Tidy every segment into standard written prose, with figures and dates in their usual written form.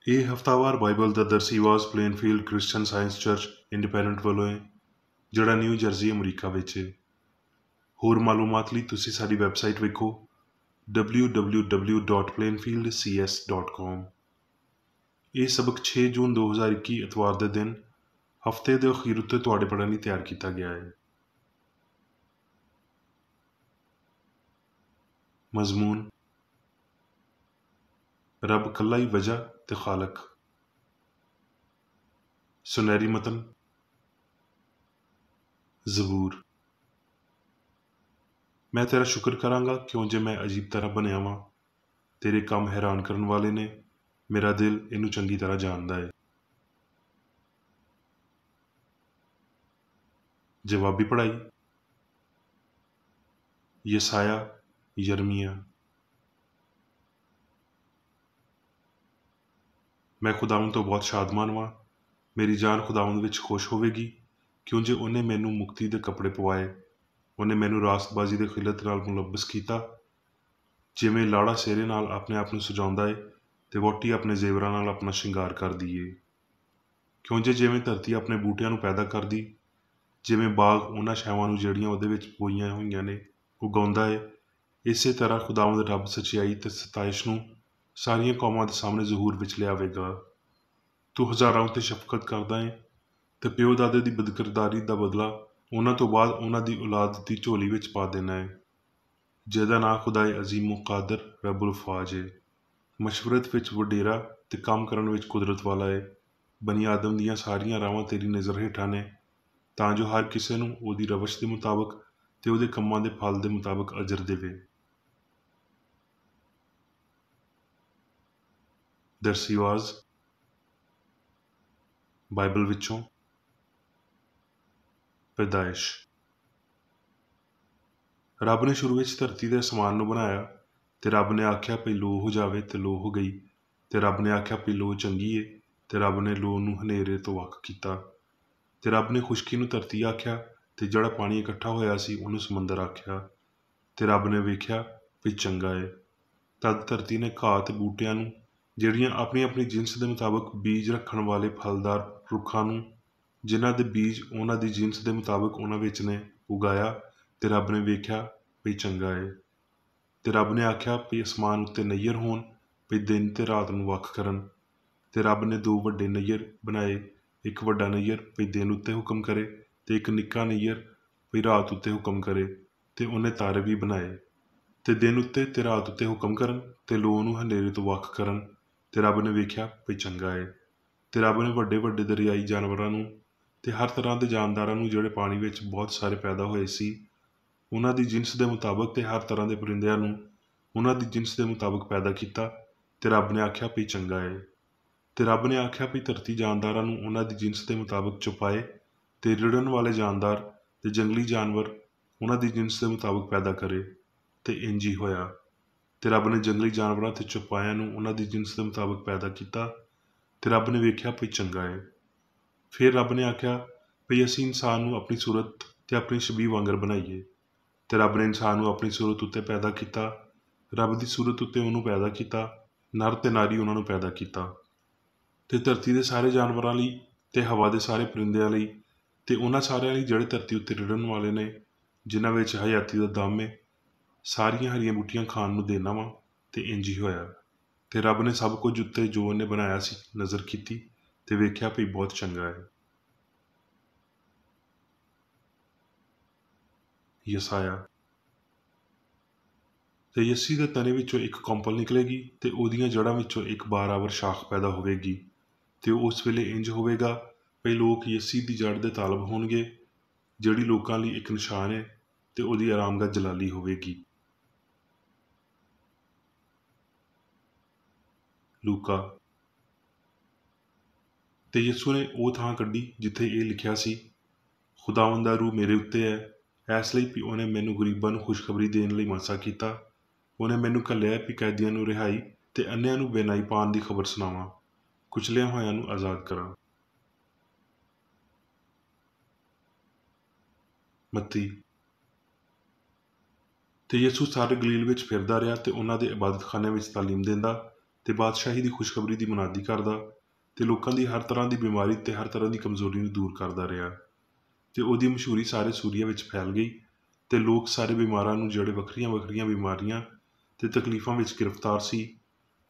ਇਹ ਹਫ਼ਤਾਵਾਰ ਬਾਈਬਲ ਦਾ ਦਰਸੀ ਆਵਾਜ਼ ਪਲੇਨਫੀਲਡ Christian science church independent ਵੱਲੋਂ ਹੈ, ਜਿਹੜਾ ਨਿਊ ਜਰਸੀ ਅਮਰੀਕਾ ਵਿੱਚ ਹੈ। ਹੋਰ ਮਾਲੂਮਾਤ ਲਈ ਤੁਸੀਂ ਸਾਡੀ ਵੈਬਸਾਈਟ ਵੇਖੋ www.plainfieldcs.com। ਇਹ ਸਬਕ 6 ਜੂਨ 2021 ਐਤਵਾਰ ਦੇ ਦਿਨ ਹਫ਼ਤੇ ਦੇ ਅਖੀਰ ਉੱਤੇ ਤੁਹਾਡੇ ਪੜ੍ਹਨ ਲਈ ਤਿਆਰ ਕੀਤਾ ਗਿਆ ਹੈ। ਮਜ਼ਮੂਨ: ਰੱਬ ਇਕੱਲਾ ਹੀ ਵਜ੍ਹਾ ਤੇ ਖਾਲਕ। ਸੁਨਹਿਰੀ ਮਤਨ: ਜ਼ਬੂਰ। ਮੈਂ ਤੇਰਾ ਸ਼ੁਕਰ ਕਰਾਂਗਾ ਕਿਉਂ ਜੇ ਮੈਂ ਅਜੀਬ ਤਰ੍ਹਾਂ ਬਣਿਆ ਵਾਂ। ਤੇਰੇ ਕੰਮ ਹੈਰਾਨ ਕਰਨ ਵਾਲੇ ਨੇ, ਮੇਰਾ ਦਿਲ ਇਹਨੂੰ ਚੰਗੀ ਤਰ੍ਹਾਂ ਜਾਣਦਾ ਹੈ। ਜਵਾਬੀ ਪੜ੍ਹਾਈ: ਯਸਾਇਆ, ਯਰਮੀਆ। ਮੈਂ ਖੁਦਾਵੰਦ ਤੋਂ ਬਹੁਤ ਸ਼ਾਦਮਾਨ ਵਾਂ। ਮੇਰੀ ਜਾਨ ਖੁਦਾਵੰਦ ਵਿੱਚ ਖੁਸ਼ ਹੋਵੇਗੀ, ਕਿਉਂ ਜੇ ਉਹਨੇ ਮੈਨੂੰ ਮੁਕਤੀ ਦੇ ਕੱਪੜੇ ਪਵਾਏ। ਉਹਨੇ ਮੈਨੂੰ ਰਾਸਤਬਾਜ਼ੀ ਦੇ ਖਿਲਤ ਨਾਲ ਮੁਲੱਬਸ ਕੀਤਾ। ਜਿਵੇਂ ਲਾੜਾ ਸਿਹਰੇ ਨਾਲ ਆਪਣੇ ਆਪ ਨੂੰ ਸਜਾਉਂਦਾ ਏ ਤੇ ਵਹੁਟੀ ਆਪਣੇ ਜ਼ੇਵਰਾਂ ਨਾਲ ਆਪਣਾ ਸ਼ਿੰਗਾਰ ਕਰਦੀ ਏ। ਕਿਉਂ ਜੇ ਜਿਵੇਂ ਧਰਤੀ ਆਪਣੇ ਬੂਟਿਆਂ ਨੂੰ ਪੈਦਾ ਕਰਦੀ, ਜਿਵੇਂ ਬਾਗ ਉਹਨਾਂ ਛਾਵਾਂ ਨੂੰ ਜਿਹੜੀਆਂ ਉਹਦੇ ਵਿੱਚ ਬੋਈਆਂ ਹੋਈਆਂ ਨੇ ਉਗਾਉਂਦਾ ਏ, ਇਸੇ ਤਰ੍ਹਾਂ ਖੁਦਾਵੰਦ ਰੱਬ ਸੱਚਾਈ ਤੇ ਸਤਾਇਸ਼ ਨੂੰ ਸਾਰੀਆਂ ਕੌਮਾਂ ਦੇ ਸਾਹਮਣੇ ਜ਼ਹੂਰ ਵਿੱਚ ਲਿਆਵੇਗਾ। ਤੂੰ ਹਜ਼ਾਰਾਂ ਉੱਤੇ ਸ਼ਫਕਤ ਕਰਦਾ ਏ ਤੇ ਪਿਓ ਦਾਦੇ ਦੀ ਬਦਕਿਰਦਾਰੀ ਦਾ ਬਦਲਾ ਉਹਨਾਂ ਤੋਂ ਬਾਅਦ ਉਹਨਾਂ ਦੀ ਔਲਾਦ ਦੀ ਝੋਲੀ ਵਿੱਚ ਪਾ ਦੇਣਾ ਏ, ਜਿਹਦਾ ਨਾਂ ਖੁਦਾਏ ਅਜ਼ੀਮੋ ਕਾਦਰ ਰੱਬੁਲ ਫਾਜ ਏ। ਮਸ਼ਵਰਤ ਵਿੱਚ ਵਡੇਰਾ ਤੇ ਕੰਮ ਕਰਨ ਵਿੱਚ ਕੁਦਰਤ ਵਾਲਾ ਏ। ਬਨੀ ਆਦਮ ਦੀਆਂ ਸਾਰੀਆਂ ਰਾਹਾਂ ਤੇਰੀ ਨਜ਼ਰ ਹੇਠਾਂ ਨੇ, ਤਾਂ ਜੋ ਹਰ ਕਿਸੇ ਨੂੰ ਉਹਦੀ ਰਵਸ਼ ਦੇ ਮੁਤਾਬਕ ਤੇ ਉਹਦੇ ਕੰਮਾਂ ਦੇ ਫਲ ਦੇ ਮੁਤਾਬਕ ਅਜਰ ਦੇਵੇ। ਦਰਸੀ ਆਵਾਜ਼ ਬਾਈਬਲ ਵਿੱਚੋਂ ਪੈਦਾਇਸ਼। ਰੱਬ ਨੇ ਸ਼ੁਰੂ ਵਿੱਚ ਧਰਤੀ ਦੇ ਅਸਮਾਨ ਨੂੰ ਬਣਾਇਆ, ਤੇ ਰੱਬ ਨੇ ਆਖਿਆ ਭਈ ਲੋ ਹੋ ਜਾਵੇ, ਤੇ ਲੋ ਹੋ ਗਈ। ਤੇ ਰੱਬ ਨੇ ਆਖਿਆ ਭਈ ਲੋ ਚੰਗੀ ਏ, ਤੇ ਰੱਬ ਨੇ ਲੋ ਨੂੰ ਹਨੇਰੇ ਤੋਂ ਵੱਖ ਕੀਤਾ। ਤੇ ਰੱਬ ਨੇ ਖੁਸ਼ਕੀ ਨੂੰ ਧਰਤੀ ਆਖਿਆ, ਤੇ ਜਿਹੜਾ ਪਾਣੀ ਇਕੱਠਾ ਹੋਇਆ ਸੀ ਉਹਨੂੰ ਸਮੁੰਦਰ ਆਖਿਆ। ਤੇ ਰੱਬ ਨੇ ਵੇਖਿਆ ਭਈ ਚੰਗਾ ਏ। ਤਦ ਧਰਤੀ ਨੇ ਘਾਹ ਤੇ ਬੂਟਿਆਂ ਨੂੰ, ਜਿਹੜੀਆਂ ਆਪਣੀ ਆਪਣੀ ਜਿਨਸ ਦੇ ਮੁਤਾਬਕ ਬੀਜ ਰੱਖਣ ਵਾਲੇ ਫਲਦਾਰ ਰੁੱਖਾਂ ਨੂੰ, ਜਿਨ੍ਹਾਂ ਦੇ ਬੀਜ ਉਹਨਾਂ ਦੀ ਜਿਨਸ ਦੇ ਮੁਤਾਬਕ ਉਹਨਾਂ ਵਿੱਚ ਨੇ, ਉਗਾਇਆ। ਤੇ ਰੱਬ ਨੇ ਵੇਖਿਆ ਭਈ ਚੰਗਾ ਏ। ਤੇ ਰੱਬ ਨੇ ਆਖਿਆ ਭਈ ਅਸਮਾਨ ਉੱਤੇ ਨਈਰ ਹੋਣ, ਭਈ ਦਿਨ ਤੇ ਰਾਤ ਨੂੰ ਵੱਖ ਕਰਨ। ਤੇ ਰੱਬ ਨੇ 2 ਵੱਡੇ ਨਈਰ ਬਣਾਏ, ਇੱਕ ਵੱਡਾ ਨਈਰ ਭਈ ਦਿਨ ਉੱਤੇ ਹੁਕਮ ਕਰੇ, ਤੇ ਇੱਕ ਨਿੱਕਾ ਨਈਰ ਭਈ ਰਾਤ ਉੱਤੇ ਹੁਕਮ ਕਰੇ। ਤੇ ਉਹਨੇ ਤਾਰੇ ਵੀ ਬਣਾਏ, ਤੇ ਦਿਨ ਉੱਤੇ ਤੇ ਰਾਤ ਉੱਤੇ ਹੁਕਮ ਕਰਨ, ਤੇ ਲੋ ਨੂੰ ਹਨੇਰੇ ਤੋਂ ਵੱਖ ਕਰਨ। ਤੇ ਰੱਬ ਨੇ ਵੇਖਿਆ ਭਈ ਚੰਗਾ ਏ। ਤੇ ਰੱਬ ਨੇ ਵੱਡੇ ਵੱਡੇ ਦਰਿਆਈ ਜਾਨਵਰਾਂ ਨੂੰ ਤੇ ਹਰ ਤਰ੍ਹਾਂ ਦੇ ਜਾਨਦਾਰਾਂ ਨੂੰ, ਜਿਹੜੇ ਪਾਣੀ ਵਿੱਚ ਬਹੁਤ ਸਾਰੇ ਪੈਦਾ ਹੋਏ ਸੀ, ਉਹਨਾਂ ਦੀ ਜਿਨਸ ਦੇ ਮੁਤਾਬਕ, ਤੇ ਹਰ ਤਰ੍ਹਾਂ ਦੇ ਪਰਿੰਦਿਆਂ ਨੂੰ ਉਹਨਾਂ ਦੀ ਜਿਨਸ ਦੇ ਮੁਤਾਬਕ ਪੈਦਾ ਕੀਤਾ। ਤੇ ਰੱਬ ਨੇ ਆਖਿਆ ਭਈ ਚੰਗਾ ਏ। ਤੇ ਰੱਬ ਨੇ ਆਖਿਆ ਭਈ ਧਰਤੀ ਜਾਨਦਾਰਾਂ ਨੂੰ ਉਹਨਾਂ ਦੀ ਜਿਨਸ ਦੇ ਮੁਤਾਬਕ ਚੁਪਾਏ, ਤੇ ਰਿੜਨ ਵਾਲੇ ਜਾਨਦਾਰ ਤੇ ਜੰਗਲੀ ਜਾਨਵਰ ਉਹਨਾਂ ਦੀ ਜਿਨਸ ਦੇ ਮੁਤਾਬਕ ਪੈਦਾ ਕਰੇ। ਤੇ ਇੰਜ ਹੀ ਹੋਇਆ। ਤੇ ਰੱਬ ਨੇ ਜੰਗਲੀ ਜਾਨਵਰਾਂ ਤੇ ਚੌਪਾਇਆਂ ਨੂੰ ਉਹਨਾਂ ਦੀ ਜਿਨਸ ਦੇ ਮੁਤਾਬਕ ਪੈਦਾ ਕੀਤਾ। ਤੇ ਰੱਬ ਨੇ ਵੇਖਿਆ ਭਈ ਚੰਗਾ ਏ। ਫਿਰ ਰੱਬ ਨੇ ਆਖਿਆ ਭਈ ਅਸੀਂ ਇਨਸਾਨ ਨੂੰ ਆਪਣੀ ਸੂਰਤ ਤੇ ਆਪਣੀ ਛਬੀ ਵਾਂਗਰ ਬਣਾਈਏ। ਤੇ ਰੱਬ ਨੇ ਇਨਸਾਨ ਨੂੰ ਆਪਣੀ ਸੂਰਤ ਉੱਤੇ ਪੈਦਾ ਕੀਤਾ। ਰੱਬ ਦੀ ਸੂਰਤ ਉੱਤੇ ਉਹਨੂੰ ਪੈਦਾ ਕੀਤਾ, ਨਰ ਤੇ ਨਾਰੀ ਉਹਨਾਂ ਨੂੰ ਪੈਦਾ ਕੀਤਾ। ਤੇ ਧਰਤੀ ਦੇ ਸਾਰੇ ਜਾਨਵਰਾਂ ਲਈ, ਤੇ ਹਵਾ ਦੇ ਸਾਰੇ ਪਰਿੰਦਿਆਂ ਲਈ, ਤੇ ਉਹਨਾਂ ਸਾਰਿਆਂ ਲਈ ਜਿਹੜੇ ਧਰਤੀ ਉੱਤੇ ਰਿੜਨ ਵਾਲੇ ਨੇ, ਜਿਨ੍ਹਾਂ ਵਿੱਚ ਹਯਾਤੀ ਦਾ ਦਮ ਏ, ਸਾਰੀਆਂ ਹਰੀਆਂ ਬੂਟੀਆਂ ਖਾਣ ਨੂੰ ਦੇਣਾ ਵਾ। ਤੇ ਇੰਜ ਹੀ ਹੋਇਆ। ਤੇ ਰੱਬ ਨੇ ਸਭ ਕੁਝ ਉੱਤੇ ਜੋ ਉਹਨੇ ਬਣਾਇਆ ਸੀ ਨਜ਼ਰ ਕੀਤੀ, ਤੇ ਵੇਖਿਆ ਭਈ ਬਹੁਤ ਚੰਗਾ ਹੈ। ਯਸਾਇਆ। ਤੇ ਯੱਸੀ ਦੇ ਤਣੇ ਵਿੱਚੋਂ ਇੱਕ ਕੌਂਪਲ ਨਿਕਲੇਗੀ, ਤੇ ਉਹਦੀਆਂ ਜੜ੍ਹਾਂ ਵਿੱਚੋਂ ਇੱਕ ਬਾਰਾਵਰ ਸ਼ਾਖ ਪੈਦਾ ਹੋਵੇਗੀ। ਤੇ ਉਸ ਵੇਲੇ ਇੰਜ ਹੋਵੇਗਾ ਭਈ ਲੋਕ ਯੱਸੀ ਦੀ ਜੜ੍ਹ ਦੇ ਤਾਲਬ ਹੋਣਗੇ, ਜਿਹੜੀ ਲੋਕਾਂ ਲਈ ਇੱਕ ਨਿਸ਼ਾਨ ਹੈ, ਤੇ ਉਹਦੀ ਆਰਾਮਗਾਹ ਜਲਾਲੀ ਹੋਵੇਗੀ। ਲੂਕਾ। ਤੇ ਯਿਸੂ ਨੇ ਉਹ ਥਾਂ ਕੱਢੀ ਜਿੱਥੇ ਇਹ ਲਿਖਿਆ ਸੀ, ਖੁਦਾਵੰਦ ਦਾ ਰੂਹ ਮੇਰੇ ਉੱਤੇ ਹੈ, ਇਸ ਲਈ ਵੀ ਉਹਨੇ ਮੈਨੂੰ ਗਰੀਬਾਂ ਨੂੰ ਖੁਸ਼ਖਬਰੀ ਦੇਣ ਲਈ ਮਸਾ ਕੀਤਾ। ਉਹਨੇ ਮੈਨੂੰ ਘੱਲਿਆ ਵੀ ਕੈਦੀਆਂ ਨੂੰ ਰਿਹਾਈ, ਤੇ ਅੰਨ੍ਹਿਆਂ ਨੂੰ ਬੇਨਾਈ ਪਾਉਣ ਦੀ ਖਬਰ ਸੁਣਾਵਾਂ, ਕੁਚਲਿਆਂ ਹੋਇਆਂ ਨੂੰ ਆਜ਼ਾਦ ਕਰਾਂ। ਮੱਤੀ। ਤੇ ਯਿਸੂ ਸਾਰੇ ਗਲੀਲ ਵਿੱਚ ਫਿਰਦਾ ਰਿਹਾ, ਤੇ ਉਹਨਾਂ ਦੇ ਇਬਾਦਤਖਾਨਿਆਂ ਵਿੱਚ ਤਾਲੀਮ ਦਿੰਦਾ, ਤੇ ਬਾਦਸ਼ਾਹੀ ਦੀ ਖੁਸ਼ਖਬਰੀ ਦੀ ਮੁਨਾਦੀ ਕਰਦਾ ਤੇ ਲੋਕਾਂ ਦੀ ਹਰ ਤਰ੍ਹਾਂ ਦੀ ਬਿਮਾਰੀ ਤੇ ਹਰ ਤਰ੍ਹਾਂ ਦੀ ਕਮਜ਼ੋਰੀ ਨੂੰ ਦੂਰ ਕਰਦਾ ਰਿਹਾ। ਤੇ ਉਹਦੀ ਮਸ਼ਹੂਰੀ ਸਾਰੇ ਸੂਰੀਆ ਵਿੱਚ ਫੈਲ ਗਈ ਤੇ ਲੋਕ ਸਾਰੇ ਬਿਮਾਰਾਂ ਨੂੰ, ਜਿਹੜੇ ਵੱਖਰੀਆਂ ਬਿਮਾਰੀਆਂ ਤੇ ਤਕਲੀਫਾਂ ਵਿੱਚ ਗ੍ਰਿਫਤਾਰ ਸੀ,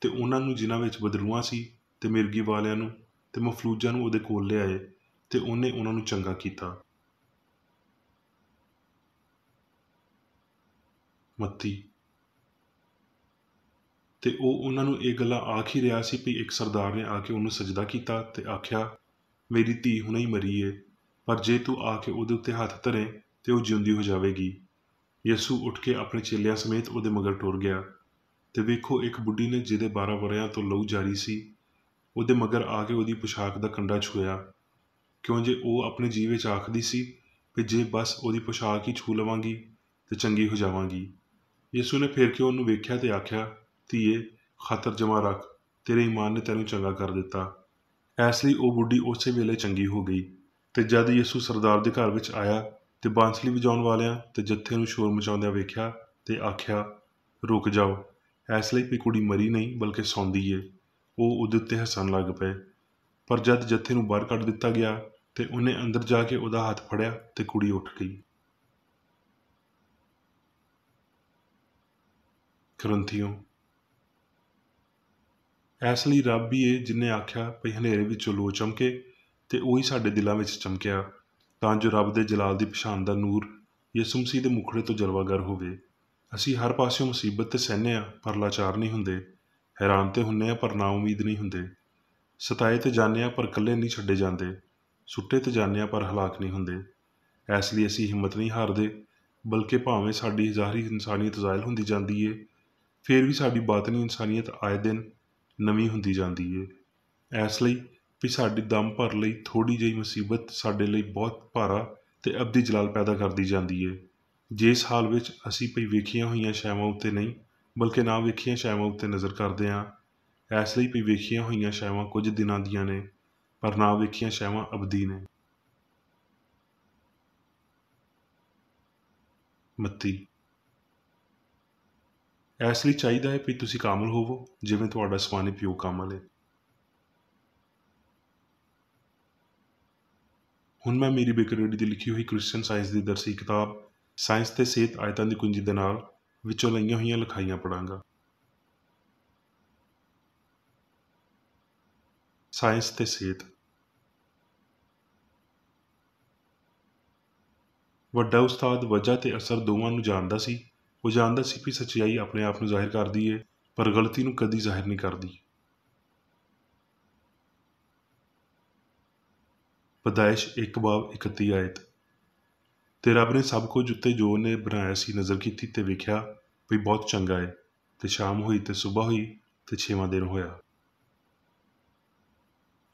ਤੇ ਉਹਨਾਂ ਨੂੰ ਜਿਨ੍ਹਾਂ ਵਿੱਚ ਬਦਲੂਆਂ ਸੀ ਤੇ ਮਿਰਗੀ ਵਾਲਿਆਂ ਨੂੰ ਤੇ ਮਫਲੂਜਾਂ ਨੂੰ ਉਹਦੇ ਕੋਲ ਲਿਆਏ ਤੇ ਉਹਨੇ ਉਹਨਾਂ ਨੂੰ ਚੰਗਾ ਕੀਤਾ। ਮੱਤੀ ਤੇ ਉਹ ਉਹਨਾਂ ਨੂੰ ਇਹ ਗੱਲਾਂ ਆਖ ਹੀ ਰਿਹਾ ਸੀ ਵੀ ਇੱਕ ਸਰਦਾਰ ਨੇ ਆ ਕੇ ਉਹਨੂੰ ਸਜਦਾ ਕੀਤਾ ਤੇ ਆਖਿਆ, ਮੇਰੀ ਧੀ ਹੁਣੇ ਹੀ ਮਰੀ ਏ, ਪਰ ਜੇ ਤੂੰ ਆ ਕੇ ਉਹਦੇ ਉੱਤੇ ਹੱਥ ਧਰੇ ਤੇ ਉਹ ਜਿਉਂਦੀ ਹੋ ਜਾਵੇਗੀ। ਯਿਸੂ ਉੱਠ ਕੇ ਆਪਣੇ ਚੇਲਿਆਂ ਸਮੇਤ ਉਹਦੇ ਮਗਰ ਟੁਰ ਗਿਆ ਤੇ ਵੇਖੋ, ਇੱਕ ਬੁੱਢੀ ਨੇ, ਜਿਹਦੇ 12 ਵਰ੍ਹਿਆਂ ਤੋਂ ਲਹੂ ਜਾਰੀ ਸੀ, ਉਹਦੇ ਮਗਰ ਆ ਕੇ ਉਹਦੀ ਪੁਸ਼ਾਕ ਦਾ ਕੰਡਾ ਛੂਹਿਆ, ਕਿਉਂ ਜੇ ਉਹ ਆਪਣੇ ਜੀਅ ਵਿੱਚ ਆਖਦੀ ਸੀ ਵੀ ਜੇ ਬਸ ਉਹਦੀ ਪੁਸ਼ਾਕ ਹੀ ਛੂ ਲਵਾਂਗੀ ਤੇ ਚੰਗੀ ਹੋ ਜਾਵਾਂਗੀ। ਯਿਸੂ ਨੇ ਫੇਰ ਕੇ ਉਹਨੂੰ ਵੇਖਿਆ ਤੇ ਆਖਿਆ, ਧੀਏ, ਖਾਤਰ ਜਮਾ ਰੱਖ, ਤੇਰੇ ਈਮਾਨ ਨੇ ਤੈਨੂੰ ਚੰਗਾ ਕਰ ਦਿੱਤਾ। ਇਸ ਲਈ ਉਹ ਬੁੱਢੀ ਉਸੇ ਵੇਲੇ ਚੰਗੀ ਹੋ ਗਈ। ਤੇ ਜਦ ਯਿਸੂ ਸਰਦਾਰ ਦੇ ਘਰ ਵਿੱਚ ਆਇਆ ਤੇ ਬਾਂਸਲੀ ਵਜਾਉਣ ਵਾਲਿਆਂ ਤੇ ਜੱਥੇ ਨੂੰ ਸ਼ੋਰ ਮਚਾਉਂਦਿਆਂ ਵੇਖਿਆ ਤੇ ਆਖਿਆ, ਰੁਕ ਜਾਓ, ਇਸ ਲਈ ਵੀ ਕੁੜੀ ਮਰੀ ਨਹੀਂ ਬਲਕਿ ਸੌਂਦੀ ਏ। ਉਹ ਉਹਦੇ ਉੱਤੇ ਹੱਸਣ ਲੱਗ ਪਏ। ਪਰ ਜਦ ਜੱਥੇ ਨੂੰ ਬਾਹਰ ਕੱਢ ਦਿੱਤਾ ਗਿਆ ਤੇ ਉਹਨੇ ਅੰਦਰ ਜਾ ਕੇ ਉਹਦਾ ਹੱਥ ਫੜਿਆ ਤੇ ਕੁੜੀ ਉੱਠ ਗਈ। ਕਰੰਥੀਓ, ਇਸ ਲਈ ਰੱਬ ਹੀ ਏ ਜਿਹਨੇ ਆਖਿਆ ਭਈ ਹਨੇਰੇ ਵਿੱਚੋਂ ਲੋ ਚਮਕੇ, ਤੇ ਉਹੀ ਸਾਡੇ ਦਿਲਾਂ ਵਿੱਚ ਚਮਕਿਆ, ਤਾਂ ਜੋ ਰੱਬ ਦੇ ਜਲਾਲ ਦੀ ਪਛਾਣ ਦਾ ਨੂਰ ਯਿਸੂ ਮਸੀਹ ਦੇ ਮੁਖੜੇ ਤੋਂ ਜਲਵਾਗਰ ਹੋਵੇ। ਅਸੀਂ ਹਰ ਪਾਸਿਓਂ ਮੁਸੀਬਤ ਤੇ ਸਹਿੰਦੇ ਹਾਂ ਪਰ ਲਾਚਾਰ ਨਹੀਂ ਹੁੰਦੇ, ਹੈਰਾਨ ਤੇ ਹੁੰਦੇ ਹਾਂ ਪਰ ਨਾ ਉਮੀਦ ਨਹੀਂ ਹੁੰਦੇ, ਸਤਾਏ ਤੇ ਜਾਂਦੇ ਹਾਂ ਪਰ ਇਕੱਲੇ ਨਹੀਂ ਛੱਡੇ ਜਾਂਦੇ, ਸੁੱਟੇ ਤੇ ਜਾਂਦੇ ਹਾਂ ਪਰ ਹਲਾਕ ਨਹੀਂ ਹੁੰਦੇ। ਇਸ ਲਈ ਅਸੀਂ ਹਿੰਮਤ ਨਹੀਂ ਹਾਰਦੇ, ਬਲਕਿ ਭਾਵੇਂ ਸਾਡੀ ਜ਼ਾਹਰੀ ਇਨਸਾਨੀਅਤ ਜ਼ਾਇਲ ਹੁੰਦੀ ਜਾਂਦੀ ਏ, ਫਿਰ ਵੀ ਸਾਡੀ ਬਾਤਨੀ ਇਨਸਾਨੀਅਤ ਆਏ ਦਿਨ ਨਵੀਂ ਹੁੰਦੀ ਜਾਂਦੀ ਏ। ਇਸ ਲਈ ਵੀ ਸਾਡੀ ਦਮ ਭਰ ਲਈ ਥੋੜ੍ਹੀ ਜਿਹੀ ਮੁਸੀਬਤ ਸਾਡੇ ਲਈ ਬਹੁਤ ਭਾਰਾ ਤੇ ਅਬਦੀ ਜਲਾਲ ਪੈਦਾ ਕਰਦੀ ਜਾਂਦੀ ਏ। ਜਿਸ ਹਾਲ ਵਿੱਚ ਅਸੀਂ ਭਈ ਵੇਖੀਆਂ ਹੋਈਆਂ ਸ਼ੈਵਾਂ ਉੱਤੇ ਨਹੀਂ ਬਲਕਿ ਨਾ ਵੇਖੀਆਂ ਸ਼ੈਵਾਂ ਉੱਤੇ ਨਜ਼ਰ ਕਰਦੇ ਹਾਂ। ਇਸ ਲਈ ਵੀ ਵੇਖੀਆਂ ਹੋਈਆਂ ਸ਼ੈਵਾਂ ਕੁਝ ਦਿਨਾਂ ਦੀਆਂ ਨੇ, ਪਰ ਨਾ ਵੇਖੀਆਂ ਸ਼ੈਵਾਂ ਅਬਦੀ ਨੇ। ਮੱਤੀ। ਇਸ ਲਈ ਚਾਹੀਦਾ ਹੈ ਵੀ ਤੁਸੀਂ ਕਾਮਲ ਹੋਵੋ, ਜਿਵੇਂ ਤੁਹਾਡਾ ਸਵਾਨੇ ਪਿਓ ਕਾਮਲ ਹੈ। ਹੁਣ ਮੈਂ ਮੇਰੀ ਬੇਕਰੇਡੀ ਦੀ ਲਿਖੀ ਹੋਈ ਕ੍ਰਿਸਚਨ ਸਾਇੰਸ ਦੀ ਦਰਸੀ ਕਿਤਾਬ ਸਾਇੰਸ ਤੇ ਸਿਹਤ ਆਇਤਾਂ ਦੀ ਕੁੰਜੀ ਦੇ ਨਾਲ ਵਿੱਚੋਂ ਲਈਆਂ ਹੋਈਆਂ ਲਿਖਾਈਆਂ ਪੜਾਂਗਾ। ਸਾਇੰਸ ਤੇ ਸਿਹਤ। ਵੱਡਾ ਉਸਤਾਦ ਵਜ੍ਹਾ ਤੇ ਅਸਰ ਦੋਵਾਂ ਨੂੰ ਜਾਣਦਾ ਸੀ। ਉਹ ਜਾਣਦਾ ਸੀ ਵੀ ਸੱਚਾਈ ਆਪਣੇ ਆਪ ਨੂੰ ਜ਼ਾਹਿਰ ਕਰਦੀ ਏ, ਪਰ ਗਲਤੀ ਨੂੰ ਕਦੀ ਜ਼ਾਹਿਰ ਨਹੀਂ ਕਰਦੀ। ਪਦਾਇਸ਼ 1:31 ਆਇਤ। ਤੇ ਰੱਬ ਨੇ ਸਭ ਕੁਝ ਉੱਤੇ ਜੋ ਉਹਨੇ ਬਣਾਇਆ ਸੀ ਨਜ਼ਰ ਕੀਤੀ ਤੇ ਵੇਖਿਆ ਵੀ ਬਹੁਤ ਚੰਗਾ ਏ। ਤੇ ਸ਼ਾਮ ਹੋਈ ਤੇ ਸੁਬਹ ਹੋਈ ਤੇ 6ਵਾਂ ਦਿਨ ਹੋਇਆ।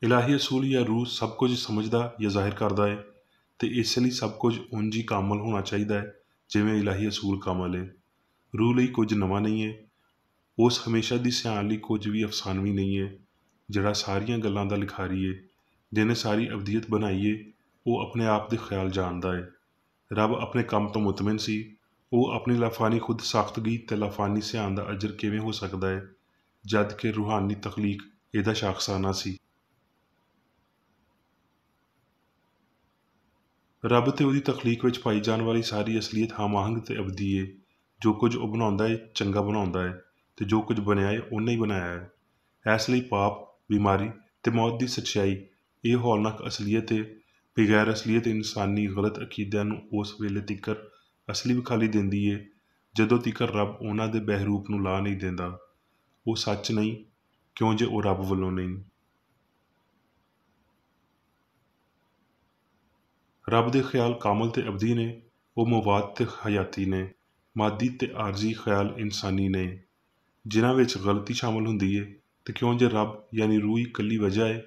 ਇਲਾਹੀ ਅਸੂਲ ਜਾਂ ਰੂਹ ਸਭ ਕੁਝ ਸਮਝਦਾ ਜਾਂ ਜ਼ਾਹਿਰ ਕਰਦਾ ਏ, ਤੇ ਇਸ ਲਈ ਸਭ ਕੁਝ ਉਂਝ ਹੀ ਕਾਮਲ ਹੋਣਾ ਚਾਹੀਦਾ ਹੈ ਜਿਵੇਂ ਇਲਾਹੀ ਅਸੂਲ ਕਾਮਲ ਏ। ਰੂਹ ਲਈ ਕੁਝ ਨਵਾਂ ਨਹੀਂ ਏ, ਉਸ ਹਮੇਸ਼ਾ ਦੀ ਸਿਆਣ ਲਈ ਕੁਝ ਵੀ ਅਫਸਾਨਵੀ ਨਹੀਂ ਏ। ਜਿਹੜਾ ਸਾਰੀਆਂ ਗੱਲਾਂ ਦਾ ਲਿਖਾਰੀ ਏ, ਜਿਹਨੇ ਸਾਰੀ ਅਬਦੀਅਤ ਬਣਾਈ ਏ, ਉਹ ਆਪਣੇ ਆਪ ਦੇ ਖਿਆਲ ਜਾਣਦਾ ਏ। ਰੱਬ ਆਪਣੇ ਕੰਮ ਤੋਂ ਮੁਤਮਿਨ ਸੀ। ਉਹ ਆਪਣੀ ਲਾਫਾਨੀ ਖੁਦ ਸਾਖਤਗੀ ਤੇ ਲਾਫਾਨੀ ਸਿਆਣ ਦਾ ਅਜਰ ਕਿਵੇਂ ਹੋ ਸਕਦਾ ਹੈ, ਜਦ ਕਿ ਰੂਹਾਨੀ ਤਖਲੀਕ ਇਹਦਾ ਸ਼ਾਖਸਾਨਾ ਸੀ। ਰੱਬ ਤੇ ਉਹਦੀ ਤਖਲੀਕ ਵਿੱਚ ਪਾਈ ਜਾਣ ਵਾਲੀ ਸਾਰੀ ਅਸਲੀਅਤ ਹਮਾਹੰਗ ਤੇ ਅਬਦੀ ਏ। ਜੋ ਕੁਝ ਉਹ ਬਣਾਉਂਦਾ ਏ ਚੰਗਾ ਬਣਾਉਂਦਾ ਏ, ਤੇ ਜੋ ਕੁਝ ਬਣਿਆ ਏ ਉਹਨੇ ਹੀ ਬਣਾਇਆ ਹੈ। ਇਸ ਲਈ ਪਾਪ, ਬਿਮਾਰੀ ਤੇ ਮੌਤ ਦੀ ਸੱਚਾਈ ਇਹ ਹੌਲਨਾਕ ਅਸਲੀਅਤ ਏ। ਬਗੈਰ ਅਸਲੀਅਤ ਇਨਸਾਨੀ ਗਲਤ ਅਕੀਦਿਆਂ ਨੂੰ ਉਸ ਵੇਲੇ ਤੀਕਰ ਅਸਲੀ ਵਿਖਾਲੀ ਦਿੰਦੀ ਏ ਜਦੋਂ ਤੀਕਰ ਰੱਬ ਉਹਨਾਂ ਦੇ ਬਹਿਰੂਪ ਨੂੰ ਲਾ ਨਹੀਂ ਦਿੰਦਾ। ਉਹ ਸੱਚ ਨਹੀਂ, ਕਿਉਂ ਜੇ ਉਹ ਰੱਬ ਵੱਲੋਂ ਨਹੀਂ। ਰੱਬ ਦੇ ਖਿਆਲ ਕਾਮਲ ਤੇ ਅਬਦੀ ਨੇ। ਉਹ ਮਵਾਦ ਤੇ ਹਯਾਤੀ ਨੇ, ਮਾਦੀ ਤੇ ਆਰਜ਼ੀ ਖਿਆਲ ਇਨਸਾਨੀ ਨੇ, ਜਿਨ੍ਹਾਂ ਵਿੱਚ ਗਲਤੀ ਸ਼ਾਮਲ ਹੁੰਦੀ ਏ। ਤੇ ਕਿਉਂ ਜੇ ਰੱਬ ਯਾਨੀ ਰੂਹ ਇਕੱਲੀ ਵਜ੍ਹਾ ਏ,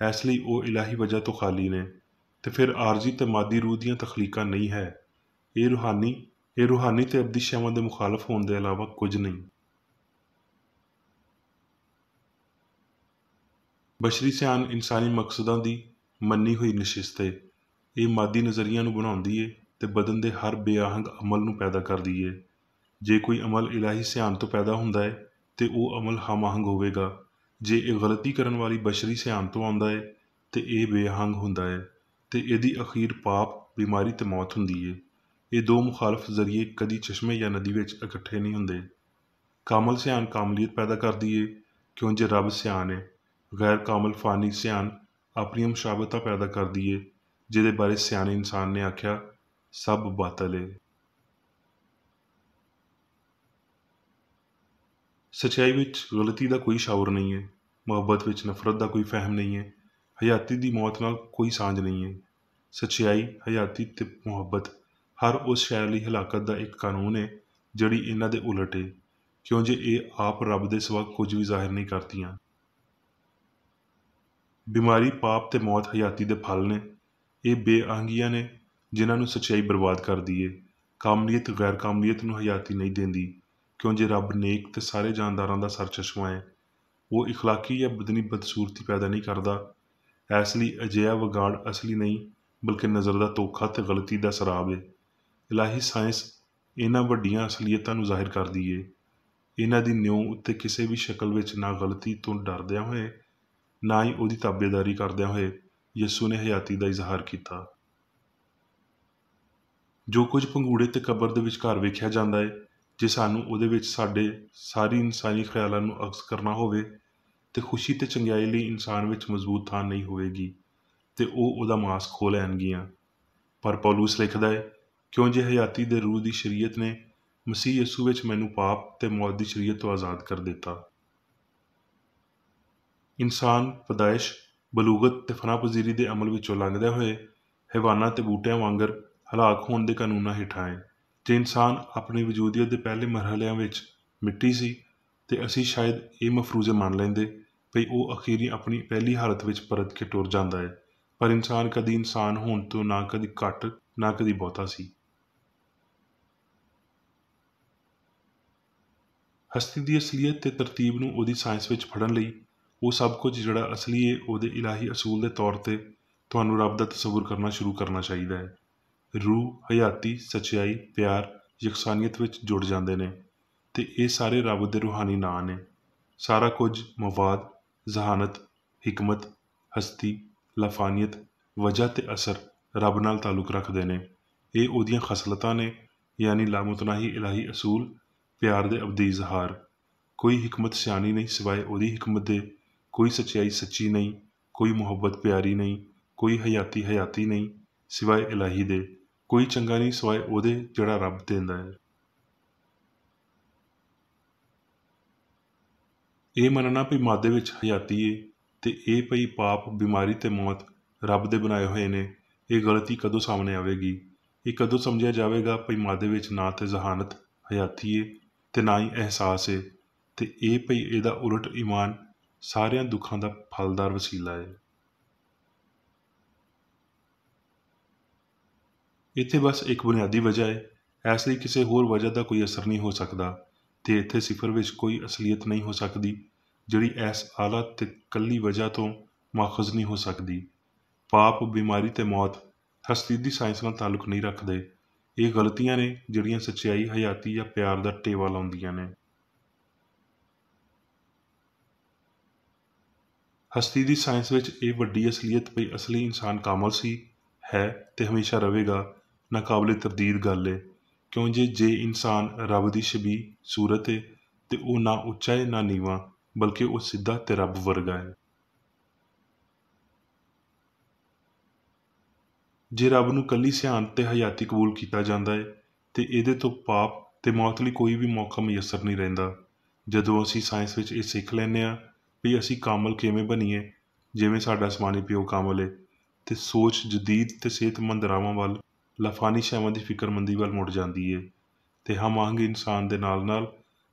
ਇਸ ਲਈ ਉਹ ਇਲਾਹੀ ਵਜ੍ਹਾ ਤੋਂ ਖਾਲੀ ਨੇ। ਤੇ ਫਿਰ ਆਰਜ਼ੀ ਤੇ ਮਾਦੀ ਰੂਹ ਦੀਆਂ ਤਖਲੀਕਾਂ ਨਹੀਂ ਹੈ। ਇਹ ਰੂਹਾਨੀ ਤੇ ਅਬਦੀ ਸ਼ੈਵਾਂ ਦੇ ਮੁਖਾਲਫ ਹੋਣ ਦੇ ਇਲਾਵਾ ਕੁਝ ਨਹੀਂ। ਬਸ਼ਰੀ ਸਿਆਣ ਇਨਸਾਨੀ ਮਕਸਦਾਂ ਦੀ ਮੰਨੀ ਹੋਈ ਨਸ਼ਿਸਤ ਏ। ਇਹ ਮਾਦੀ ਨਜ਼ਰੀਆਂ ਨੂੰ ਬਣਾਉਂਦੀ ਏ ਤੇ ਬਦਨ ਦੇ ਹਰ ਬੇਆਹੰਗ ਅਮਲ ਨੂੰ ਪੈਦਾ ਕਰਦੀ ਏ। ਜੇ ਕੋਈ ਅਮਲ ਇਲਾਹੀ ਸਿਆਣ ਤੋਂ ਪੈਦਾ ਹੁੰਦਾ ਹੈ ਤੇ ਉਹ ਅਮਲ ਹਮਾਹੰਗ ਹੋਵੇਗਾ, ਜੇ ਇਹ ਗਲਤੀ ਕਰਨ ਵਾਲੀ ਬਸ਼ਰੀ ਸਿਆਣ ਤੋਂ ਆਉਂਦਾ ਹੈ ਤੇ ਇਹ ਬੇਅਹੰਗ ਹੁੰਦਾ ਹੈ ਤੇ ਇਹਦੀ ਅਖੀਰ ਪਾਪ, ਬਿਮਾਰੀ ਤੇ ਮੌਤ ਹੁੰਦੀ ਹੈ। ਇਹ ਦੋ ਮੁਖਾਲਫ ਜ਼ਰੀਏ ਕਦੀ ਚਸ਼ਮੇ ਜਾਂ ਨਦੀ ਵਿੱਚ ਇਕੱਠੇ ਨਹੀਂ ਹੁੰਦੇ। ਕਾਮਲ ਸਿਆਣ ਕਾਮਲੀਅਤ ਪੈਦਾ ਕਰਦੀ ਏ ਕਿਉਂ ਜੇ ਰੱਬ ਸਿਆਣ ਹੈ। ਗੈਰ ਕਾਮਲ ਫਾਨੀ ਸਿਆਣ ਆਪਣੀਆਂ ਮੁਸ਼ਾਬਤਾਂ ਪੈਦਾ ਕਰਦੀ ਏ ਜਿਹਦੇ ਬਾਰੇ ਸਿਆਣੇ ਇਨਸਾਨ ਨੇ ਆਖਿਆ ਸਭ ਬਾਤਲ ਏ। ਸੱਚਾਈ ਵਿੱਚ ਗਲਤੀ ਦਾ ਕੋਈ ਸ਼ਾਉਰ ਨਹੀਂ ਹੈ। ਮੁਹੱਬਤ ਵਿੱਚ ਨਫ਼ਰਤ ਦਾ ਕੋਈ ਫਹਿਮ ਨਹੀਂ ਹੈ। ਹਯਾਤੀ ਦੀ ਮੌਤ ਨਾਲ ਕੋਈ ਸਾਂਝ ਨਹੀਂ ਹੈ। ਸੱਚਾਈ, ਹਯਾਤੀ ਤੇ ਮੁਹੱਬਤ ਹਰ ਉਸ ਸ਼ੈ ਲਈ ਹਲਾਕਤ ਦਾ ਇੱਕ ਕਾਨੂੰਨ ਹੈ ਜਿਹੜੀ ਇਹਨਾਂ ਦੇ ਉਲਟ ਹੈ ਕਿਉਂ ਜੇ ਇਹ ਆਪ ਰੱਬ ਦੇ ਸਿਵਾ ਕੁਝ ਵੀ ਜ਼ਾਹਿਰ ਨਹੀਂ ਕਰਦੀਆਂ। ਬਿਮਾਰੀ, ਪਾਪ ਤੇ ਮੌਤ ਹਯਾਤੀ ਦੇ ਫਲ ਨੇ। ਇਹ ਬੇਅਹੰਗੀਆਂ ਨੇ ਜਿਨ੍ਹਾਂ ਨੂੰ ਸੱਚਾਈ ਬਰਬਾਦ ਕਰਦੀ ਏ। ਕਾਮਲੀਅਤ ਗੈਰ ਕਾਮਲੀਅਤ ਨੂੰ ਹਯਾਤੀ ਨਹੀਂ ਦਿੰਦੀ ਕਿਉਂ ਜੇ ਰੱਬ ਨੇਕ ਤੇ ਸਾਰੇ ਜਾਨਦਾਰਾਂ ਦਾ ਸਰਚਸ਼ਮਾ ਹੈ। ਉਹ ਇਖਲਾਕੀ ਜਾਂ ਬਦਨੀ ਬਦਸੂਰਤੀ ਪੈਦਾ ਨਹੀਂ ਕਰਦਾ। ਇਸ ਲਈ ਅਜਿਹਾ ਵਿਗਾੜ ਅਸਲੀ ਨਹੀਂ ਬਲਕਿ ਨਜ਼ਰ ਦਾ ਧੋਖਾ ਤੇ ਗਲਤੀ ਦਾ ਸਰਾਬ ਹੈ। ਇਲਾਹੀ ਸਾਇੰਸ ਇਹਨਾਂ ਵੱਡੀਆਂ ਅਸਲੀਅਤਾਂ ਨੂੰ ਜ਼ਾਹਿਰ ਕਰਦੀ ਏ। ਇਹਨਾਂ ਦੀ ਨਿਉ ਉੱਤੇ ਕਿਸੇ ਵੀ ਸ਼ਕਲ ਵਿੱਚ ਨਾ ਗਲਤੀ ਤੋਂ ਡਰਦਿਆਂ ਹੋਏ ਨਾ ਹੀ ਉਹਦੀ ਤਾਬੇਦਾਰੀ ਕਰਦਿਆਂ ਹੋਏ ਯਿਸੂ ਨੇ ਹਯਾਤੀ ਦਾ ਇਜ਼ਹਾਰ ਕੀਤਾ। ਜੋ ਕੁਝ ਪੰਘੂੜੇ ਤੇ ਕਬਰ ਦੇ ਵਿਚਕਾਰ ਵੇਖਿਆ ਜਾਂਦਾ ਹੈ, ਜੇ ਸਾਨੂੰ ਉਹਦੇ ਵਿੱਚ ਸਾਡੇ ਸਾਰੀ ਇਨਸਾਨੀ ਖਿਆਲਾਂ ਨੂੰ ਅਕਸ ਕਰਨਾ ਹੋਵੇ ਤੇ ਖੁਸ਼ੀ ਤੇ ਚੰਗਿਆਈ ਲਈ ਇਨਸਾਨ ਵਿੱਚ ਮਜ਼ਬੂਤ ਥਾਂ ਨਹੀਂ ਹੋਵੇਗੀ ਤੇ ਉਹ ਉਹਦਾ ਮਾਸ ਖੋਹ ਲੈਣਗੀਆਂ। ਪਰ ਪੌਲੁਸ ਲਿਖਦਾ ਹੈ ਕਿਉਂ ਜੇ ਹਯਾਤੀ ਦੇ ਰੂਹ ਦੀ ਸ਼ਰੀਅਤ ਨੇ ਮਸੀਹ ਯਿਸੂ ਵਿੱਚ ਮੈਨੂੰ ਪਾਪ ਤੇ ਮੌਤ ਦੀ ਸ਼ਰੀਅਤ ਤੋਂ ਆਜ਼ਾਦ ਕਰ ਦਿੱਤਾ। ਇਨਸਾਨ ਪਦਾਇਸ਼, ਬਲੂਗਤ ਤੇ ਫਨਾਪਜ਼ੀਰੀ ਦੇ ਅਮਲ ਵਿੱਚੋਂ ਲੰਘਦਿਆਂ ਹੋਏ ਹੈਵਾਨਾਂ ਤੇ ਬੂਟਿਆਂ ਵਾਂਗਰ ਹਲਾਕ ਹੋਣ ਦੇ ਕਾਨੂੰਨਾਂ ਹੇਠਾਂ ਹੈ। ਜੇ ਇਨਸਾਨ ਆਪਣੀ ਵਜੂਦੀਅਤ ਦੇ ਪਹਿਲੇ ਮਰਹਲਿਆਂ ਵਿੱਚ ਮਿੱਟੀ ਸੀ ਤੇ ਅਸੀਂ ਸ਼ਾਇਦ ਇਹ ਮਫਰੂਜ਼ੇ ਮੰਨ ਲੈਂਦੇ ਭਈ ਉਹ ਅਖੀਰੀ ਆਪਣੀ ਪਹਿਲੀ ਹਾਲਤ ਵਿੱਚ ਪਰਤ ਕੇ ਟੁਰ ਜਾਂਦਾ ਹੈ। ਪਰ ਇਨਸਾਨ ਕਦੀ ਇਨਸਾਨ ਹੋਣ ਤੋਂ ਨਾ ਕਦੀ ਘੱਟ ਨਾ ਕਦੀ ਬਹੁਤਾ ਸੀ। ਹਸਤੀ ਦੀ ਅਸਲੀਅਤ ਤੇ ਤਰਤੀਬ ਨੂੰ ਉਹਦੀ ਸਾਇੰਸ ਵਿੱਚ ਫੜਨ ਲਈ ਉਹ ਸਭ ਕੁਝ ਜਿਹੜਾ ਅਸਲੀ ਹੈ ਉਹਦੇ ਇਲਾਹੀ ਅਸੂਲ ਦੇ ਤੌਰ ਤੇ ਤੁਹਾਨੂੰ ਰੱਬ ਦਾ ਤਸੱਵੁਰ ਕਰਨਾ ਸ਼ੁਰੂ ਕਰਨਾ ਚਾਹੀਦਾ ਹੈ। ਰੂਹ, ਹਯਾਤੀ, ਸੱਚਾਈ, ਪਿਆਰ, ਯਕਸਾਨੀਅਤ ਵਿੱਚ ਜੁੜ ਜਾਂਦੇ ਨੇ ਤੇ ਇਹ ਸਾਰੇ ਰੱਬ ਦੇ ਰੂਹਾਨੀ ਨਾਂ ਨੇ। ਸਾਰਾ ਕੁਝ ਮਵਾਦ, ਜ਼ਹਾਨਤ, ਹਿਕਮਤ, ਹਸਤੀ, ਲਾਫਾਨੀਅਤ, ਵਜ੍ਹਾ ਤੇ ਅਸਰ ਰੱਬ ਨਾਲ ਤਾਲੁਕ ਰੱਖਦੇ ਨੇ। ਇਹ ਉਹਦੀਆਂ ਖਸਲਤਾਂ ਨੇ ਯਾਨੀ ਲਾਮੁਤਨਾਹੀ ਇਲਾਹੀ ਅਸੂਲ, ਪਿਆਰ ਦੇ ਅਬਦੀ ਇਜ਼ਹਾਰ। ਕੋਈ ਹਿਕਮਤ ਸਿਆਣੀ ਨਹੀਂ ਸਿਵਾਏ ਉਹਦੀ ਹਿਕਮਤ ਦੇ, ਕੋਈ ਸੱਚਾਈ ਸੱਚੀ ਨਹੀਂ, ਕੋਈ ਮੁਹੱਬਤ ਪਿਆਰੀ ਨਹੀਂ, ਕੋਈ ਹਯਾਤੀ ਹਯਾਤੀ ਨਹੀਂ ਸਿਵਾਏ ਇਲਾਹੀ ਦੇ, ਕੋਈ ਚੰਗਾ ਨਹੀਂ ਸਿਵਾਏ ਉਹਦੇ ਜਿਹੜਾ ਰੱਬ ਦਿੰਦਾ ਹੈ। ਇਹ ਮੰਨਣਾ ਵੀ ਮਾਦੇ ਵਿੱਚ ਹਯਾਤੀ ਏ ਤੇ ਇਹ ਪਈ ਪਾਪ, ਬਿਮਾਰੀ ਤੇ ਮੌਤ ਰੱਬ ਦੇ ਬਣਾਏ ਹੋਏ ਨੇ, ਇਹ ਗਲਤੀ ਕਦੋਂ ਸਾਹਮਣੇ ਆਵੇਗੀ? ਇਹ ਕਦੋਂ ਸਮਝਿਆ ਜਾਵੇਗਾ ਭਈ ਮਾਦੇ ਵਿੱਚ ਨਾ ਤੇ ਜ਼ਹਾਨਤ ਹਯਾਤੀ ਏ ਤੇ ਨਾ ਹੀ ਅਹਿਸਾਸ ਏ ਤੇ ਇਹ ਭਈ ਇਹਦਾ ਉਲਟ ਈਮਾਨ ਸਾਰਿਆਂ ਦੁੱਖਾਂ ਦਾ ਫਲਦਾਰ ਵਸੀਲਾ ਹੈ। ਇੱਥੇ ਬਸ ਇੱਕ ਬੁਨਿਆਦੀ ਵਜ੍ਹਾ ਹੈ। ਇਸ ਲਈ ਕਿਸੇ ਹੋਰ ਵਜ੍ਹਾ ਦਾ ਕੋਈ ਅਸਰ ਨਹੀਂ ਹੋ ਸਕਦਾ ਤੇ ਇੱਥੇ ਸਿਫਰ ਵਿੱਚ ਕੋਈ ਅਸਲੀਅਤ ਨਹੀਂ ਹੋ ਸਕਦੀ ਜਿਹੜੀ ਇਸ ਆਲਾ ਤੇ ਕੱਲੀ ਵਜ੍ਹਾ ਤੋਂ ਮਾਖਜ਼ ਨਹੀਂ ਹੋ ਸਕਦੀ। ਪਾਪ, ਬਿਮਾਰੀ ਤੇ ਮੌਤ ਹਸਤੀ ਦੀ ਸਾਇੰਸ ਨਾਲ ਤਾਲੁਕ ਨਹੀਂ ਰੱਖਦੇ। ਇਹ ਗਲਤੀਆਂ ਨੇ ਜਿਹੜੀਆਂ ਸੱਚਾਈ, ਹਯਾਤੀ ਜਾਂ ਪਿਆਰ ਦਾ ਟੇਵਾ ਲਾਉਂਦੀਆਂ ਨੇ। ਹਸਤੀ ਦੀ ਸਾਇੰਸ ਵਿੱਚ ਇਹ ਵੱਡੀ ਅਸਲੀਅਤ ਪਈ ਅਸਲੀ ਇਨਸਾਨ ਕਾਮਲ ਸੀ, ਹੈ ਤੇ ਹਮੇਸ਼ਾ ਰਹੇਗਾ ਨਾਕਾਬਲੇ ਤਰਦੀਦ ਗੱਲ ਏ ਕਿਉਂ ਜੇ ਇਨਸਾਨ ਰੱਬ ਦੀ ਸ਼ਬੀਹ ਸੂਰਤ ਏ ਤੇ ਉਹ ਨਾ ਉੱਚਾ ਏ ਨਾ ਨੀਵਾਂ ਬਲਕਿ ਉਹ ਸਿੱਧਾ ਤੇ ਰੱਬ ਵਰਗਾ ਹੈ। ਜੇ ਰੱਬ ਨੂੰ ਕੱਲੀ ਸਿਆਣ ਤੇ ਹਯਾਤੀ ਕਬੂਲ ਕੀਤਾ ਜਾਂਦਾ ਹੈ ਤੇ ਇਹਦੇ ਤੋਂ ਪਾਪ ਤੇ ਮੌਤ ਲਈ ਕੋਈ ਵੀ ਮੌਕਾ ਮੁਯੱਸਰ ਨਹੀਂ ਰਹਿੰਦਾ। ਜਦੋਂ ਅਸੀਂ ਸਾਇੰਸ ਵਿੱਚ ਇਹ ਸਿੱਖ ਲੈਂਦੇ ਹਾਂ ਵੀ ਅਸੀਂ ਕਾਮਲ ਕਿਵੇਂ ਬਣੀਏ ਜਿਵੇਂ ਸਾਡਾ ਅਸਮਾਨੀ ਪਿਓ ਕਾਮਲ ਏ ਤੇ ਸੋਚ ਜਦੀਦ ਤੇ ਸਿਹਤਮੰਦ ਰਾਵਾਂ ਵੱਲ, ਲਾਫਾਨੀ ਸ਼ੈਵਾਂ ਦੀ ਫਿਕਰਮੰਦੀ ਵੱਲ ਮੁੜ ਜਾਂਦੀ ਏ ਤੇ ਹਮਾਂਗ ਇਨਸਾਨ ਦੇ ਨਾਲ ਨਾਲ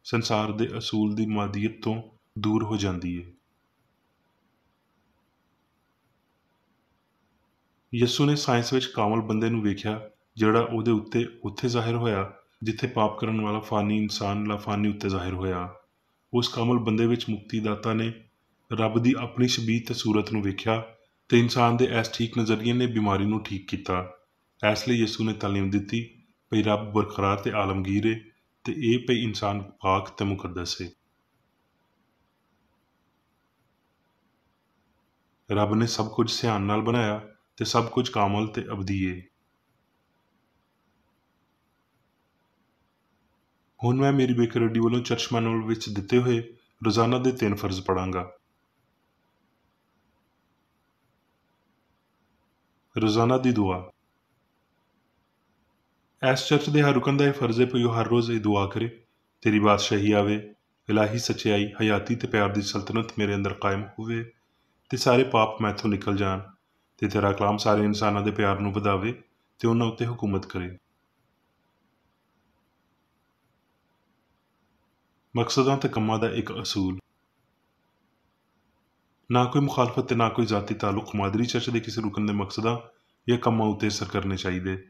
ਸੰਸਾਰ ਦੇ ਅਸੂਲ ਦੀ ਮਾਦੀਅਤ ਤੋਂ ਦੂਰ ਹੋ ਜਾਂਦੀ ਏ। ਯਿਸੂ ਨੇ ਸਾਇੰਸ ਵਿੱਚ ਕਾਮਲ ਬੰਦੇ ਨੂੰ ਵੇਖਿਆ ਜਿਹੜਾ ਉਹਦੇ ਉੱਤੇ ਉੱਥੇ ਜ਼ਾਹਿਰ ਹੋਇਆ ਜਿੱਥੇ ਪਾਪ ਕਰਨ ਵਾਲਾ ਫਾਨੀ ਇਨਸਾਨ ਲਾਫਾਨੀ ਉੱਤੇ ਜ਼ਾਹਿਰ ਹੋਇਆ। ਉਸ ਕਾਮਲ ਬੰਦੇ ਵਿੱਚ ਮੁਕਤੀਦਾਤਾ ਨੇ ਰੱਬ ਦੀ ਆਪਣੀ ਸ਼ਬੀਹ ਤੇ ਸੂਰਤ ਨੂੰ ਵੇਖਿਆ ਤੇ ਇਨਸਾਨ ਦੇ ਇਸ ਠੀਕ ਨਜ਼ਰੀਏ ਨੇ ਬਿਮਾਰੀ ਨੂੰ ਠੀਕ ਕੀਤਾ। ਇਸ ਲਈ ਯਿਸੂ ਨੇ ਤਾਲੀਮ ਦਿੱਤੀ ਭਈ ਰੱਬ ਬਰਕਰਾਰ ਤੇ ਆਲਮਗੀਰ ਏ ਤੇ ਇਹ ਭਈ ਇਨਸਾਨ ਪਾਕ ਤੇ ਮੁਕੱਦਸ ਏ। ਰੱਬ ਨੇ ਸਭ ਕੁਝ ਧਿਆਨ ਨਾਲ ਬਣਾਇਆ ਤੇ ਸਭ ਕੁਝ ਕਾਮਲ ਤੇ ਅਬਦੀ ਏ। ਹੁਣ ਮੈਂ ਮੇਰੀ ਬੇਕਰਡੀ ਵੱਲੋਂ ਚਰਚ ਮੈਨੂਅਲ ਵਿੱਚ ਦਿੱਤੇ ਹੋਏ ਰੋਜ਼ਾਨਾ ਦੇ 3 ਫਰਜ਼ ਪੜਾਂਗਾ। ਰੋਜ਼ਾਨਾ ਦੀ ਦੁਆ। ਇਸ ਚਰਚ ਦੇ ਹਰ ਰੁਕਨ ਦਾ ਇਹ ਫਰਜ਼ ਹੈ ਕਿ ਉਹ ਹਰ ਰੋਜ਼ ਇਹ ਦੁਆ ਕਰੇ, ਤੇਰੀ ਬਾਦਸ਼ਾਹੀ ਆਵੇ, ਇਲਾਹੀ ਸੱਚਾਈ, ਹਯਾਤੀ ਤੇ ਪਿਆਰ ਦੀ ਸਲਤਨਤ ਮੇਰੇ ਅੰਦਰ ਕਾਇਮ ਹੋਵੇ ਤੇ ਸਾਰੇ ਪਾਪ ਮੈਥੋਂ ਨਿਕਲ ਜਾਣ ਤੇ ਤੇਰਾ ਕਲਾਮ ਸਾਰੇ ਇਨਸਾਨਾਂ ਦੇ ਪਿਆਰ ਨੂੰ ਵਧਾਵੇ ਤੇ ਉਹਨਾਂ ਉੱਤੇ ਹੁਕੂਮਤ ਕਰੇ। ਮਕਸਦਾਂ ਤੇ ਕੰਮਾਂ ਦਾ ਇੱਕ ਅਸੂਲ। ਨਾ ਕੋਈ ਮੁਖਾਲਫਤ ਤੇ ਨਾ ਕੋਈ ਜ਼ਾਤੀ ਤਾਲੁਕ ਮਾਦਰੀ ਚਰਚ ਦੇ ਕਿਸੇ ਰੁਕਨ ਦੇ ਮਕਸਦਾਂ ਜਾਂ ਕੰਮਾਂ ਉੱਤੇ ਅਸਰ ਕਰਨੇ ਚਾਹੀਦੇ।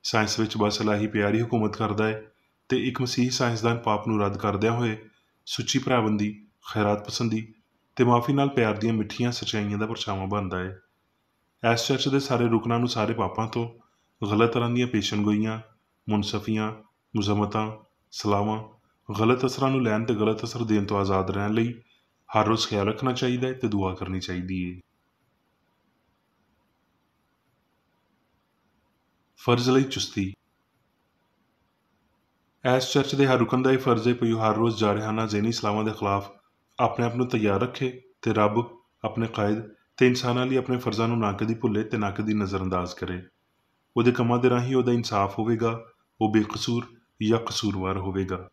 ਸਾਇੰਸ ਵਿੱਚ ਬਸ ਇਲਾਹੀ ਪਿਆਰ ਹੀ ਹੁਕੂਮਤ ਕਰਦਾ ਹੈ ਤੇ ਇੱਕ ਮਸੀਹੀ ਸਾਇੰਸਦਾਨ ਪਾਪ ਨੂੰ ਰੱਦ ਕਰਦਿਆਂ ਹੋਏ ਸੁੱਚੀ ਭਰਾਬੰਦੀ, ਖੈਰਾਤ ਪਸੰਦੀ ਤੇ ਮਾਫੀ ਨਾਲ ਪਿਆਰ ਦੀਆਂ ਮਿੱਠੀਆਂ ਸੱਚਾਈਆਂ ਦਾ ਪਰਛਾਵਾਂ ਬਣਦਾ ਹੈ। ਇਸ ਚਰਚ ਦੇ ਸਾਰੇ ਰੁਕਨਾਂ ਨੂੰ ਸਾਰੇ ਪਾਪਾਂ ਤੋਂ, ਗਲਤ ਤਰ੍ਹਾਂ ਦੀਆਂ ਪੇਸ਼ਨਗੋਈਆਂ, ਮੁਨਸਫੀਆਂ, ਮੁਜ਼ਮਤਾਂ, ਸਲਾਹਾਂ, ਗਲਤ ਅਸਰਾਂ ਨੂੰ ਲੈਣ ਤੇ ਗਲਤ ਅਸਰ ਦੇਣ ਤੋਂ ਆਜ਼ਾਦ ਰਹਿਣ ਲਈ ਹਰ ਰੋਜ਼ ਖਿਆਲ ਰੱਖਣਾ ਚਾਹੀਦਾ ਹੈ ਤੇ ਦੁਆ ਕਰਨੀ ਚਾਹੀਦੀ ਹੈ। ਫਰਜ਼ ਲਈ ਚੁਸਤੀ। ਇਸ ਚਰਚ ਦੇ ਹਰ ਰੁਕਨ ਦਾ ਇਹ ਫਰਜ਼ ਹੈ ਕਿ ਉਹ ਹਰ ਰੋਜ਼ ਜਾਰਹਾਨਾ ਜ਼ਹਿਨੀ ਸਲਾਹਾਂ ਦੇ ਖਿਲਾਫ ਆਪਣੇ ਆਪ ਨੂੰ ਤਿਆਰ ਰੱਖੇ ਤੇ ਰੱਬ, ਆਪਣੇ ਕਾਇਦ ਤੇ ਇਨਸਾਨਾਂ ਲਈ ਆਪਣੇ ਫਰਜ਼ਾਂ ਨੂੰ ਨਾ ਕਦੀ ਭੁੱਲੇ ਤੇ ਨਾ ਕਦੀ ਨਜ਼ਰਅੰਦਾਜ਼ ਕਰੇ। ਉਹਦੇ ਕੰਮਾਂ ਦੇ ਰਾਹੀਂ ਉਹਦਾ ਇਨਸਾਫ ਹੋਵੇਗਾ, ਉਹ ਬੇਕਸੂਰ ਜਾਂ ਕਸੂਰਵਾਰ ਹੋਵੇਗਾ।